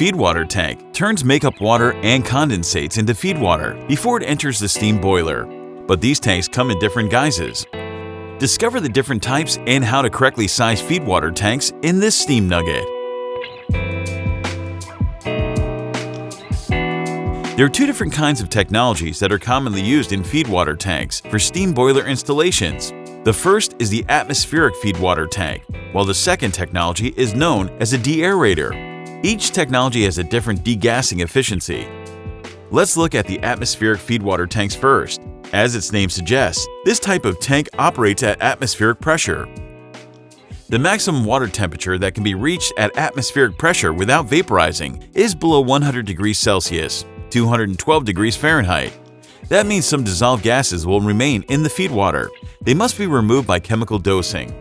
feed water tank turns makeup water and condensates into feed water before it enters the steam boiler. But these tanks come in different guises. Discover the different types and how to correctly size feed water tanks in this Steam Nugget. There are two different kinds of technologies that are commonly used in feed water tanks for steam boiler installations. The first is the atmospheric feed water tank, while the second technology is known as a deaerator. Each technology has a different degassing efficiency. Let's look at the atmospheric feed water tanks first. As its name suggests, this type of tank operates at atmospheric pressure. The maximum water temperature that can be reached at atmospheric pressure without vaporizing is below 100 degrees Celsius, 212 degrees Fahrenheit. That means some dissolved gases will remain in the feed water. They must be removed by chemical dosing.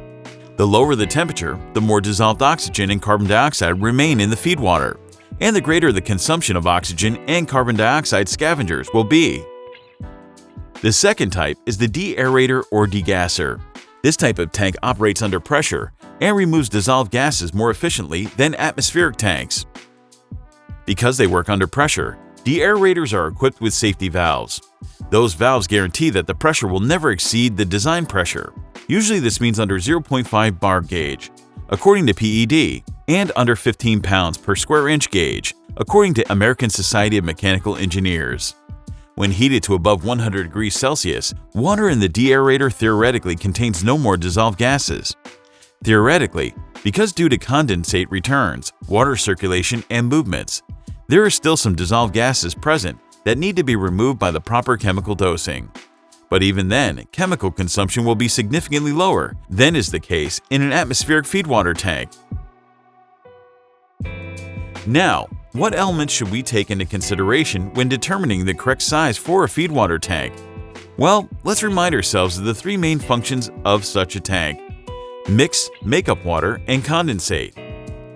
The lower the temperature, the more dissolved oxygen and carbon dioxide remain in the feed water, and the greater the consumption of oxygen and carbon dioxide scavengers will be. The second type is the deaerator or degasser. This type of tank operates under pressure and removes dissolved gases more efficiently than atmospheric tanks. Because they work under pressure, deaerators are equipped with safety valves. Those valves guarantee that the pressure will never exceed the design pressure. Usually this means under 0.5 bar gauge, according to PED, and under 15 pounds per square inch gauge, according to American Society of Mechanical Engineers. When heated to above 100 degrees Celsius, water in the deaerator theoretically contains no more dissolved gases. Theoretically, because due to condensate returns, water circulation, and movements, there are still some dissolved gases present that need to be removed by the proper chemical dosing. But even then, chemical consumption will be significantly lower than is the case in an atmospheric feed water tank. Now, what elements should we take into consideration when determining the correct size for a feed water tank? Well, let's remind ourselves of the three main functions of such a tank: mix makeup water and condensate,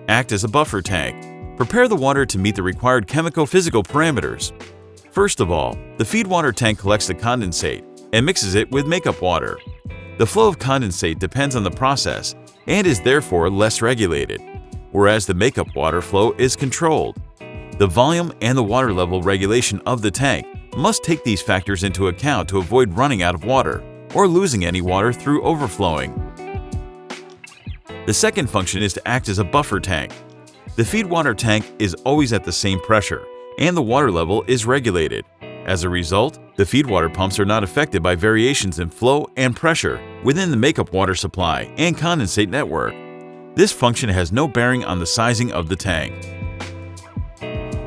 act as a buffer tank, prepare the water to meet the required chemical-physical parameters. First of all, the feed water tank collects the condensate and mixes it with makeup water. The flow of condensate depends on the process and is therefore less regulated, whereas the makeup water flow is controlled. The volume and the water level regulation of the tank must take these factors into account to avoid running out of water or losing any water through overflowing. The second function is to act as a buffer tank. The feed water tank is always at the same pressure, and the water level is regulated. As a result, the feed water pumps are not affected by variations in flow and pressure within the makeup water supply and condensate network. This function has no bearing on the sizing of the tank.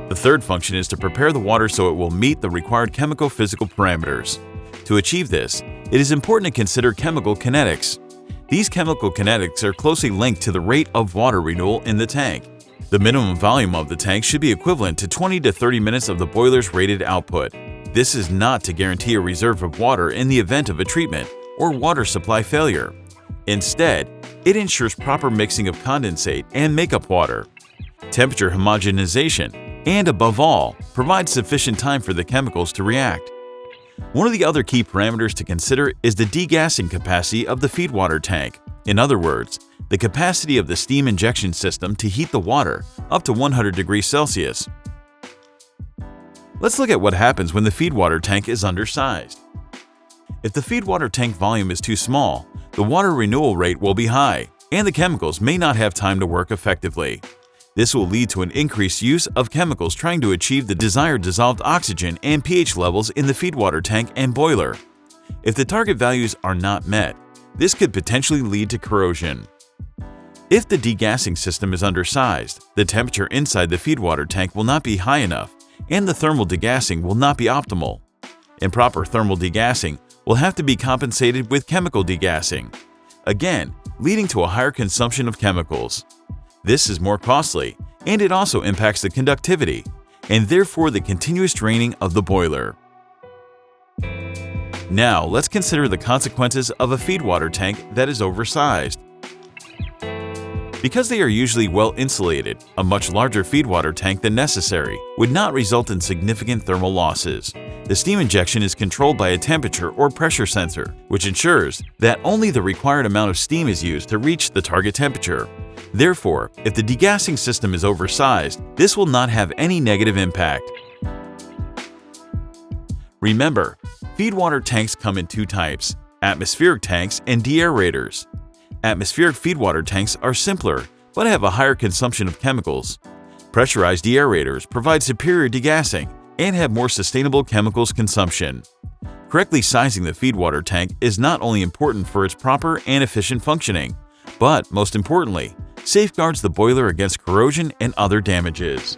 The third function is to prepare the water so it will meet the required chemical-physical parameters. To achieve this, it is important to consider chemical kinetics. These chemical kinetics are closely linked to the rate of water renewal in the tank. The minimum volume of the tank should be equivalent to 20 to 30 minutes of the boiler's rated output. This is not to guarantee a reserve of water in the event of a treatment or water supply failure. Instead, it ensures proper mixing of condensate and makeup water, temperature homogenization, and above all, provides sufficient time for the chemicals to react. One of the other key parameters to consider is the degassing capacity of the feed water tank. In other words, the capacity of the steam injection system to heat the water up to 100 degrees Celsius. Let's look at what happens when the feed water tank is undersized. If the feed water tank volume is too small, the water renewal rate will be high, and the chemicals may not have time to work effectively. This will lead to an increased use of chemicals trying to achieve the desired dissolved oxygen and pH levels in the feed water tank and boiler. If the target values are not met, this could potentially lead to corrosion. If the degassing system is undersized, the temperature inside the feed water tank will not be high enough, and the thermal degassing will not be optimal. Improper thermal degassing will have to be compensated with chemical degassing, again leading to a higher consumption of chemicals. This is more costly, and it also impacts the conductivity, and therefore the continuous draining of the boiler. Now let's consider the consequences of a feed water tank that is oversized. Because they are usually well insulated, a much larger feed water tank than necessary would not result in significant thermal losses. The steam injection is controlled by a temperature or pressure sensor, which ensures that only the required amount of steam is used to reach the target temperature. Therefore, if the degassing system is oversized, this will not have any negative impact. Remember, feedwater tanks come in two types: atmospheric tanks and deaerators. Atmospheric feedwater tanks are simpler, but have a higher consumption of chemicals. Pressurized deaerators provide superior degassing and have more sustainable chemicals consumption. Correctly sizing the feedwater tank is not only important for its proper and efficient functioning, but most importantly, safeguards the boiler against corrosion and other damages.